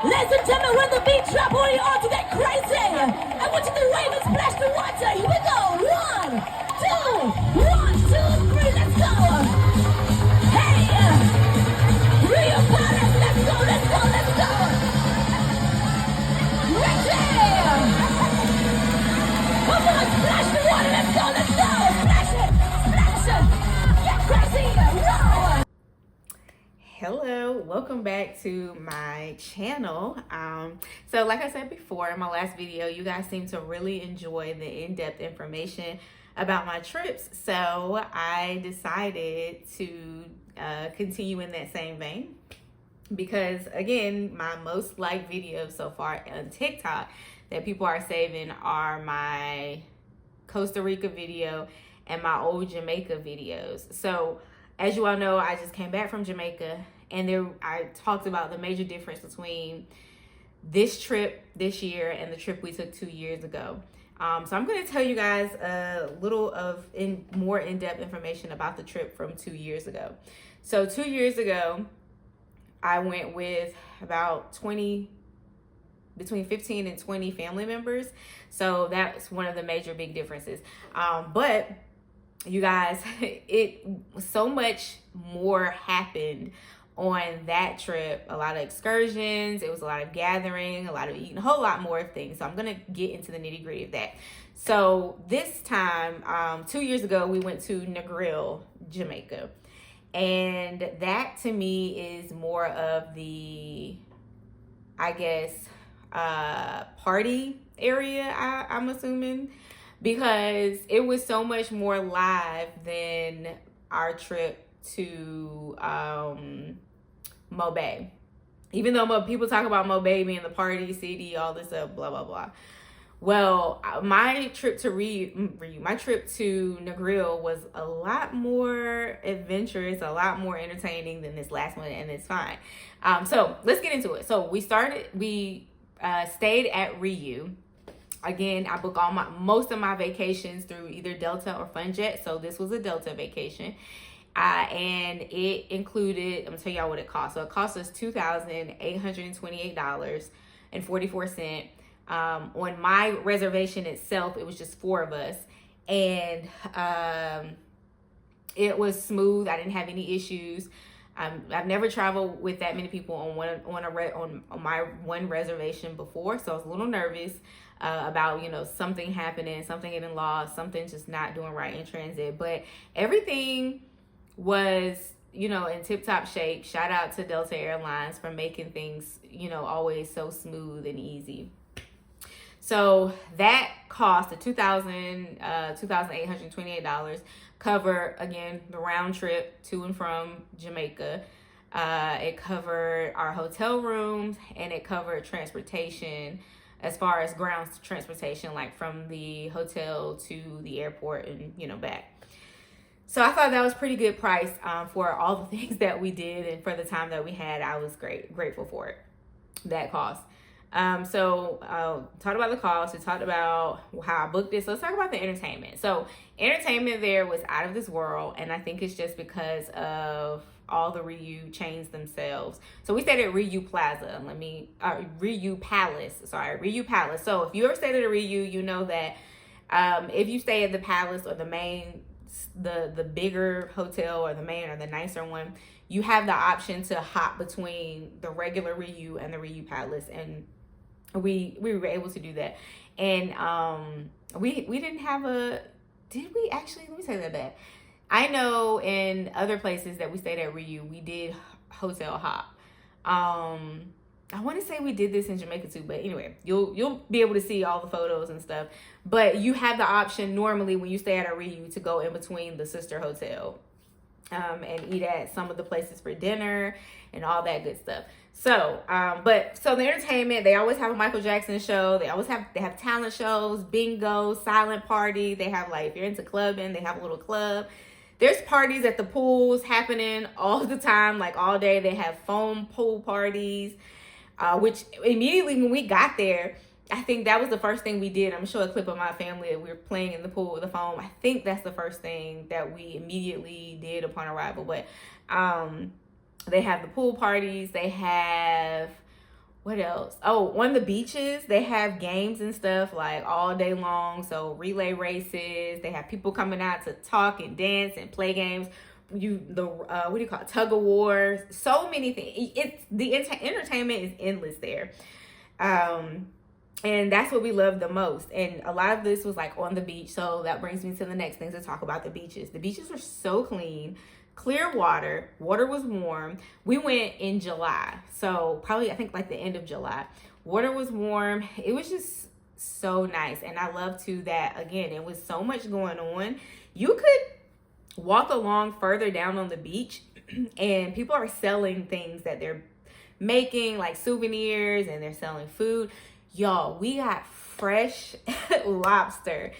Ladies and gentlemen, when the beat drop, I want you all to get crazy. I want you to wave and splash the water. Here we go. 1, 2, 1, 2, 3, let's go. Hey, RIU Palace, let's go, let's go, let's go. Right there. Come on, splash the water, let's go, let's go. Splash it, get crazy, roll. Hello, welcome back to my channel. So like I said before in my last video, you guys seem to really enjoy the in-depth information about my trips, so I decided to continue in that same vein, because again, my most liked videos so far on TikTok that people are saving are my Costa Rica video and my old Jamaica videos. So as you all know, I just came back from Jamaica, and I talked about the major difference between this trip this year and the trip we took 2 years ago. So I'm going to tell you guys a little of more in-depth information about the trip from 2 years ago. So 2 years ago, I went with about between 15 and 20 family members. So that's one of the major big differences. But you guys, so much more happened on that trip. A lot of excursions, it was a lot of gathering, a lot of eating, a whole lot more things. So I'm gonna get into the nitty gritty of that. So this time, 2 years ago, we went to Negril, Jamaica. And that to me is more of the, I guess, party area, I'm assuming, because it was so much more live than our trip to Mobay. Even though people talk about Mobay being the party city, all this stuff, blah blah blah. Well, my trip to Negril was a lot more adventurous, a lot more entertaining than this last one, and it's fine. So let's get into it. So we stayed at RIU. Again, I book most of my vacations through either Delta or FunJet. So this was a Delta vacation. And it included, I'm gonna tell y'all what it cost. So it cost us $2,828.44. On my reservation itself, it was just 4 of us. And it was smooth. I didn't have any issues. I've never traveled with that many people on my one reservation before, so I was a little nervous about something happening, something getting lost, something just not doing right in transit. But everything was in tip-top shape. Shout out to Delta Airlines for making things always so smooth and easy. So that cost of $2,828 cover, again, the round trip to and from Jamaica. It covered our hotel rooms, and it covered transportation as far as ground transportation, like from the hotel to the airport and back. So I thought that was pretty good price for all the things that we did, and for the time that we had. I was grateful for it, that cost. So talked about the cost. We talked about how I booked this. So let's talk about the entertainment. So entertainment there was out of this world, and I think it's just because of all the RIU chains themselves. So we stayed at RIU Plaza. RIU Palace. Sorry, RIU Palace. So if you ever stayed at a RIU, you know that if you stay at the Palace or the main, the bigger hotel, or the main or the nicer one, you have the option to hop between the regular RIU and the RIU Palace, and we were able to do that. And we didn't have did we actually? Let me say that back. I know in other places that we stayed at RIU, we did hotel hop. I want to say we did this in Jamaica too, but anyway, you'll be able to see all the photos and stuff. But you have the option normally when you stay at a RIU to go in between the sister hotel and eat at some of the places for dinner and all that good stuff. So, so the entertainment, they always have a Michael Jackson show. They have talent shows, bingo, silent party. They have, like, if you're into clubbing, they have a little club. There's parties at the pools happening all the time, like all day. They have foam pool parties, which immediately when we got there, I think that was the first thing we did. I'm gonna show a clip of my family that we were playing in the pool with the foam. I think that's the first thing that we immediately did upon arrival. But they have the pool parties. They have What else? Oh, on the beaches, they have games and stuff like all day long. So relay races. They have people coming out to talk and dance and play games. What do you call it? Tug of war. So many things. Entertainment is endless there. And that's what we love the most. And a lot of this was like on the beach. So that brings me to the next thing to talk about the beaches. The beaches were so clean. Clear water was warm. We went in July, so probably I think like the end of July. Water was warm. It was just so nice, and I love too that again it was so much going on. You could walk along further down on the beach and people are selling things that they're making, like souvenirs, and they're selling food. Y'all, we got fresh lobster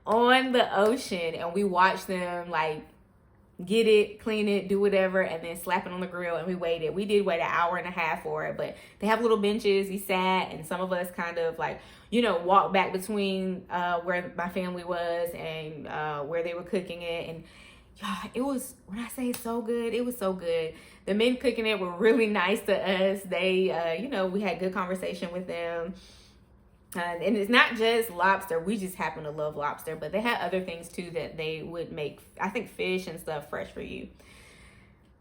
on the ocean, and we watched them like get it, clean it, do whatever, and then slap it on the grill. And we waited. We did wait an hour and a half for it, but they have little benches. We sat, and some of us kind of like, walked back between where my family was and where they were cooking it. And yeah, it was, when I say so good, it was so good. The men cooking it were really nice to us. They, we had good conversation with them. And it's not just lobster. We just happen to love lobster, but they had other things too that they would make, I think, fish and stuff fresh for you.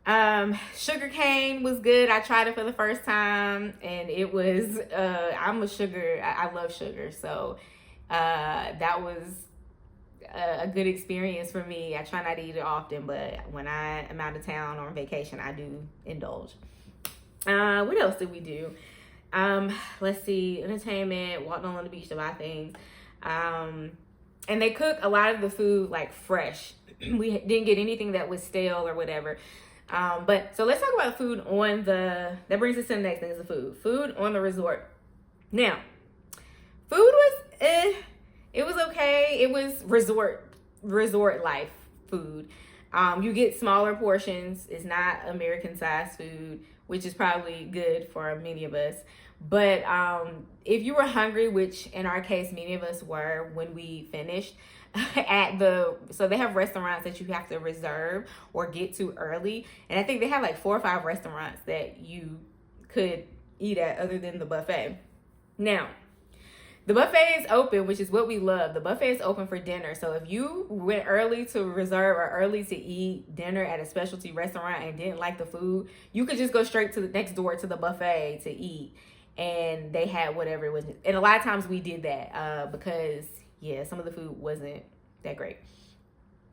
Sugar cane was good. I tried it for the first time, and it was, I love sugar. So that was a good experience for me. I try not to eat it often, but when I am out of town or on vacation, I do indulge. What else did we do? Let's see, entertainment, walked on the beach to buy things. And they cook a lot of the food like fresh. We didn't get anything that was stale or whatever. But so let's talk about food that brings us to the next thing is the food. Food on the resort. Now, food was, it was okay. It was resort life food. You get smaller portions. It's not American sized food, which is probably good for many of us. But if you were hungry, which in our case, many of us were when we finished so they have restaurants that you have to reserve or get to early. And I think they have like 4 or 5 restaurants that you could eat at other than the buffet. Now, the buffet is open, which is what we love. The buffet is open for dinner. So if you went early to reserve or early to eat dinner at a specialty restaurant and didn't like the food, you could just go straight to the next door to the buffet to eat. And they had whatever it was. And a lot of times we did that because, some of the food wasn't that great.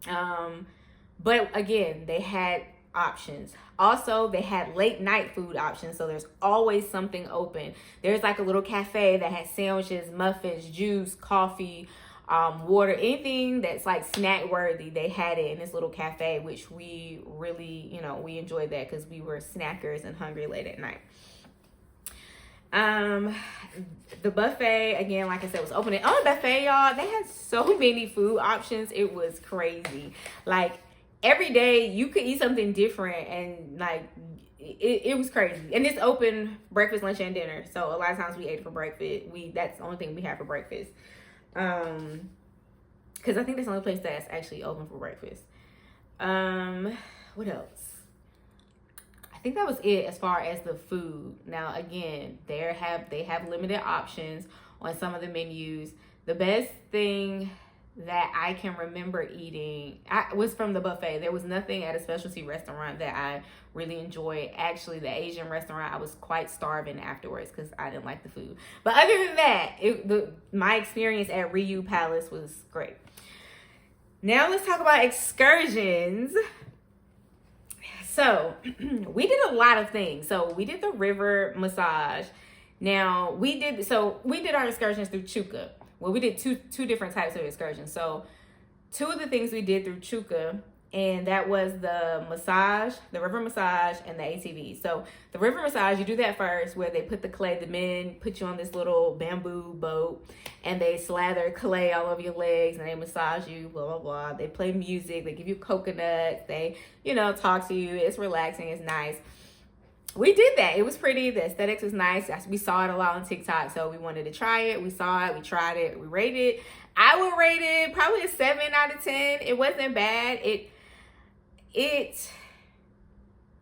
But again, they had options. Also, they had late night food options, so there's always something open. There's like a little cafe that has sandwiches, muffins, juice, coffee, water, anything that's like snack worthy. They had it in this little cafe, which we really, we enjoyed that because we were snackers and hungry late at night. The buffet, again, like I said, was open. And on the buffet, y'all, they had so many food options. It was crazy. Like, every day you could eat something different, and like it was crazy. And it's open breakfast, lunch, and dinner. So a lot of times we ate for breakfast. That's the only thing we have for breakfast. Because I think that's the only place that's actually open for breakfast. What else? I think that was it as far as the food. Now again, they have limited options on some of the menus. The best thing that I can remember eating was from the buffet. There was nothing at a specialty restaurant that I really enjoyed. Actually, the Asian restaurant, I was quite starving afterwards because I didn't like the food. But other than that, my experience at RIU Palace was great. Now let's talk about excursions. So we did a lot of things. So we did the river massage. Now we did our excursions through Chuka. Well, we did two different types of excursions. So 2 of the things we did through Chuka, and that was the massage, the river massage, and the ATV. So the river massage, you do that first, where they put the men put you on this little bamboo boat, and they slather clay all over your legs, and they massage you, blah, blah, blah. They play music, they give you coconuts, they, talk to you. It's relaxing, it's nice. We did that. It was pretty. The aesthetics was nice. We saw it a lot on TikTok, so we wanted to try it. We saw it. We tried it. We rated it. I would rate it probably a 7 out of 10. It wasn't bad. It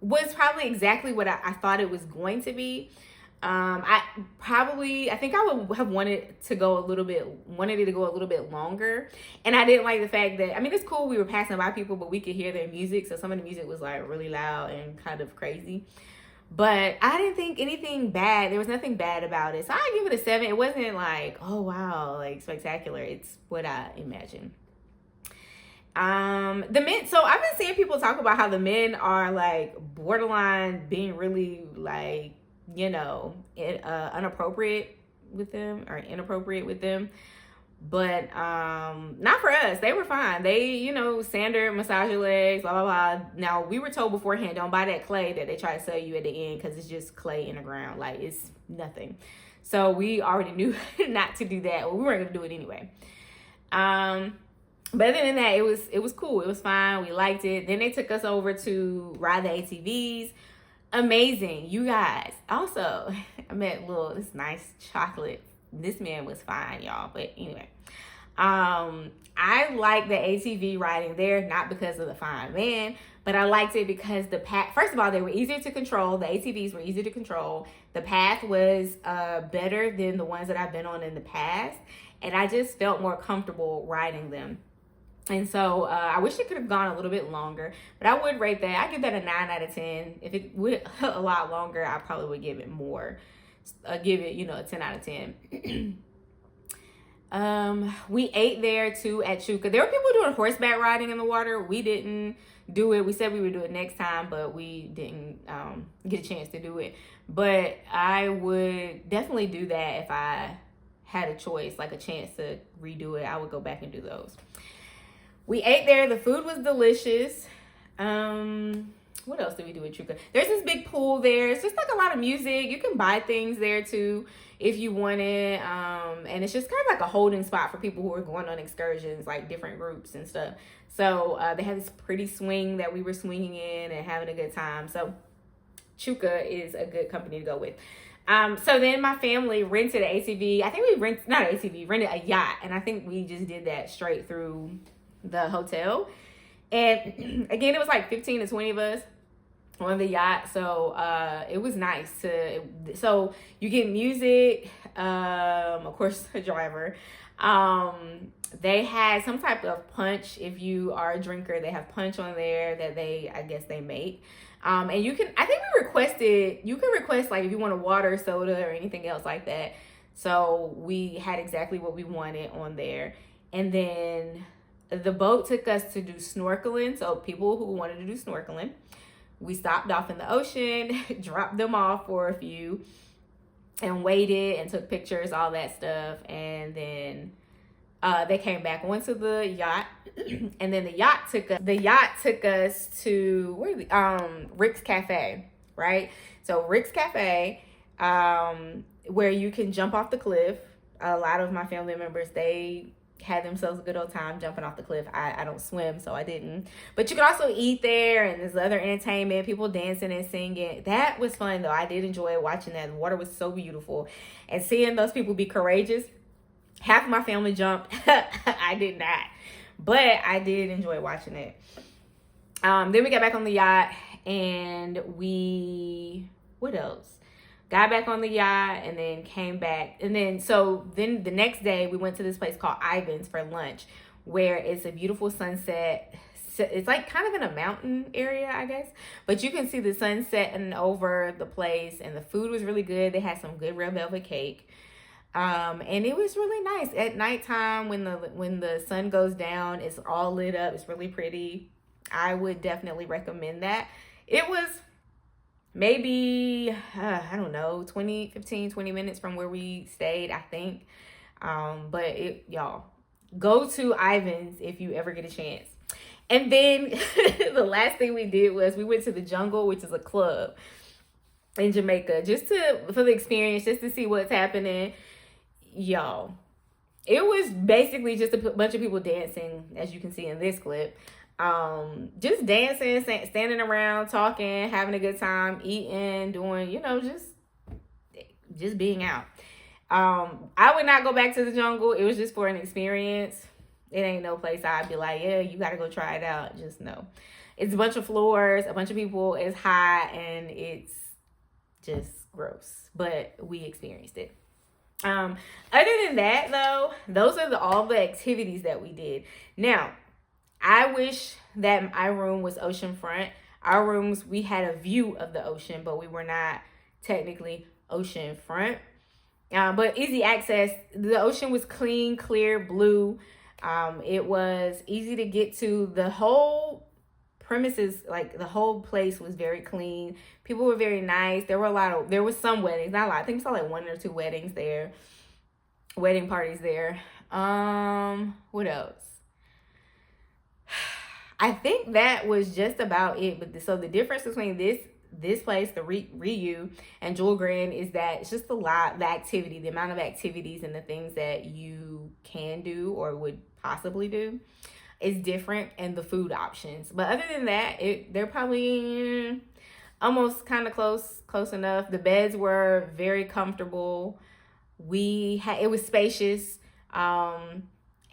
was probably exactly what I thought it was going to be. I think I would have wanted it to go a little bit longer. And I didn't like the fact that, I mean, it's cool. We were passing by people, but we could hear their music. So some of the music was like really loud and kind of crazy. But I didn't think anything bad. There was nothing bad about it. So I give it a 7. It wasn't like, oh wow, like spectacular. It's what I imagined. The men, so I've been seeing people talk about how the men are like borderline being really like, you know, inappropriate with them or inappropriate with them. But not for us. They were fine. They, you know, standard massage your legs, blah blah blah. Now we were told beforehand, don't buy that clay that they try to sell you at the end, because it's just clay in the ground, like it's nothing. So we already knew not to do that. Well, we weren't gonna do it anyway. But other than that, it was cool. It was fine. We liked it. Then they took us over to ride the ATVs. Amazing, you guys. Also, I met this nice chocolate. This man was fine, y'all. But anyway, I like the ATV riding there, not because of the fine man, but I liked it because the path, first of all, they were easier to control. The ATVs were easier to control. The path was better than the ones that I've been on in the past. And I just felt more comfortable riding them. And so I wish it could have gone a little bit longer, but I would rate that. I give that a 9 out of 10. If it went a lot longer, I probably would give it more. Give it, you know, a 10 out of 10. We ate there too at Chuka. There were people doing horseback riding in the water. We didn't do it. We said we would do it next time, but we didn't get a chance to do it. But I would definitely do that if I had a choice, like a chance to redo it. I would go back and do those. We ate there. The food was delicious. What else did we do at Chuka? There's this big pool there. It's just like a lot of music. You can buy things there too if you want it. And it's just kind of like a holding spot for people who are going on excursions, like different groups and stuff. So they have this pretty swing that we were swinging in and having a good time. So Chuka is a good company to go with. So then my family rented an ATV. I think we rented a yacht. And I think we just did that straight through the hotel. And again, it was like 15 to 20 of us on the yacht. So it was nice so you get music, of course, a driver. They had some type of punch. If you are a drinker, they have punch on there that I guess they make. And you can request like if you want a water, soda, or anything else like that. So we had exactly what we wanted on there. And then the boat took us to do snorkeling. So people who wanted to do snorkeling, we stopped off in the ocean, dropped them off for a few, and waited and took pictures, all that stuff. And then they came back onto the yacht, and then the yacht took us to Rick's Cafe, right? So Rick's Cafe, where you can jump off the cliff. A lot of my family members, they had themselves a good old time jumping off the cliff. I don't swim, so I didn't. But you can also eat there, and there's other entertainment, people dancing and singing. That was fun, though. I did enjoy watching that. The water was so beautiful. And seeing those people be courageous. Half of my family jumped. I did not. But I did enjoy watching it. Then we got back on the yacht, and what else? Got back on the yacht and then came back. And then the next day we went to this place called Ivan's for lunch, where it's a beautiful sunset. It's like kind of in a mountain area, I guess. But you can see the sun setting over the place, and the food was really good. They had some good red velvet cake. And it was really nice. At nighttime when the sun goes down, it's all lit up. It's really pretty. I would definitely recommend that. It was maybe, I don't know, 20 minutes from where we stayed, I think. But y'all, go to Ivan's if you ever get a chance. And then the last thing we did was we went to the Jungle, which is a club in Jamaica, for the experience, just to see what's happening. Y'all, it was basically just a bunch of people dancing, as you can see in this clip. Just dancing, standing around, talking, having a good time, eating, doing, just being out. I would not go back to the Jungle. It was just for an experience. It ain't no place I'd be like, yeah, you gotta go try it out. Just no. It's a bunch of floors, a bunch of people, it's hot, and it's just gross, but we experienced it. Other than that, though, those are all the activities that we did. Now, I wish that my room was oceanfront. Our rooms, we had a view of the ocean, but we were not technically oceanfront. But easy access. The ocean was clean, clear, blue. It was easy to get to. The whole premises, like the whole place, was very clean. People were very nice. There was some weddings, not a lot. I think we saw like 1 or 2 weddings there, wedding parties there. What else? I think that was just about it. But so the difference between this place, the RIU, and Jewel Grand is that it's just the activity, the amount of activities and the things that you can do or would possibly do is different, and the food options. But other than that, they're probably almost kind of close enough. The beds were very comfortable. It was spacious.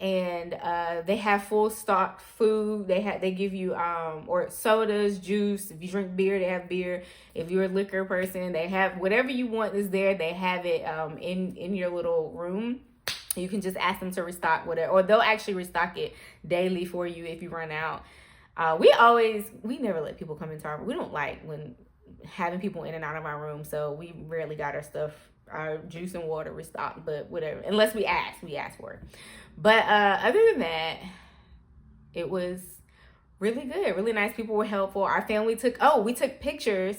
And they have full stock food. They give you or sodas, juice. If you drink beer, they have beer. If you're a liquor person, they have whatever you want is there. They have it in your little room. You can just ask them to restock whatever, or they'll actually restock it daily for you if you run out. We never let people come into our room. We don't like when having people in and out of our room, so we rarely got our juice and water restocked, but whatever, unless we ask for it. But other than that, it was really good, really nice. People were helpful. Our family we took pictures.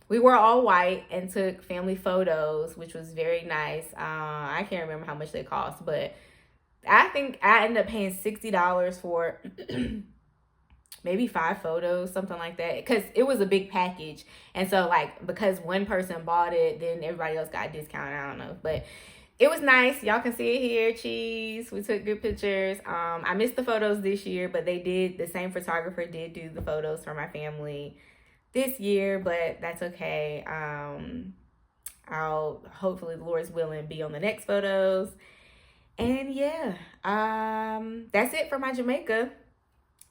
We were all white and took family photos, which was very nice. I can't remember how much they cost, but I think I ended up paying $60 for maybe 5 photos, something like that, because it was a big package. And so, like, because one person bought it, then everybody else got a discount. I don't know, but it was nice. Y'all can see it here. Cheese. We took good pictures. I missed the photos this year, but the same photographer did do the photos for my family this year, but that's okay. I'll hopefully, the Lord's willing, be on the next photos. And yeah, that's it for my Jamaica.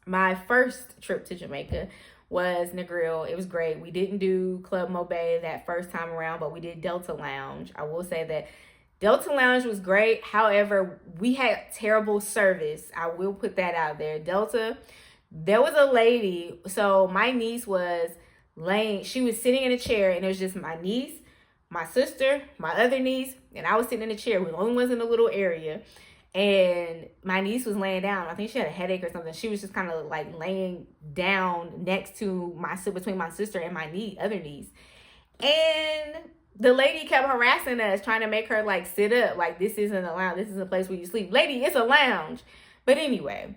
My first trip to Jamaica was Negril. It was great. We didn't do Club Mobay that first time around, but we did Delta Lounge. I will say that Delta Lounge was great. However, we had terrible service. I will put that out there. Delta, there was a lady. So my niece was she was sitting in a chair, and it was just my niece, my sister, my other niece, and I was sitting in a chair. We were the only ones in the little area. And my niece was laying down. I think she had a headache or something. She was just kind of like laying down next to between my sister and my other niece. And the lady kept harassing us, trying to make her like sit up. Like, this isn't a lounge. This is a place where you sleep. Lady, it's a lounge. But anyway,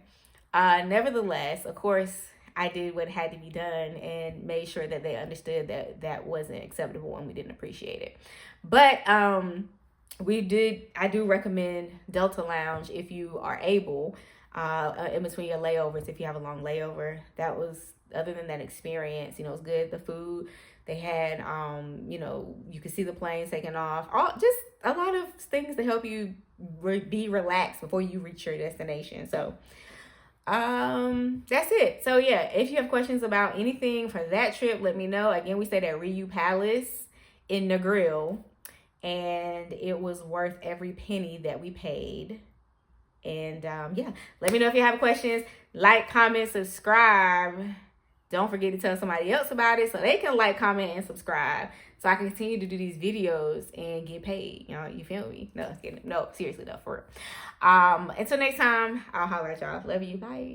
nevertheless, of course, I did what had to be done and made sure that they understood that that wasn't acceptable and we didn't appreciate it. But I do recommend Delta Lounge if you are able, in between your layovers, if you have a long layover. That was, other than that experience, it was good. The food they had, you could see the planes taking off. Just a lot of things to help you be relaxed before you reach your destination. So that's it. So yeah, if you have questions about anything for that trip, let me know. Again, we stayed at RIU Palace in Negril, and it was worth every penny that we paid. And yeah, let me know if you have questions. Like, comment, subscribe. Don't forget to tell somebody else about it so they can like, comment, and subscribe, so I can continue to do these videos and get paid. You feel me? No, seriously though, for real. Until next time, I'll holler at y'all. Love you. Bye.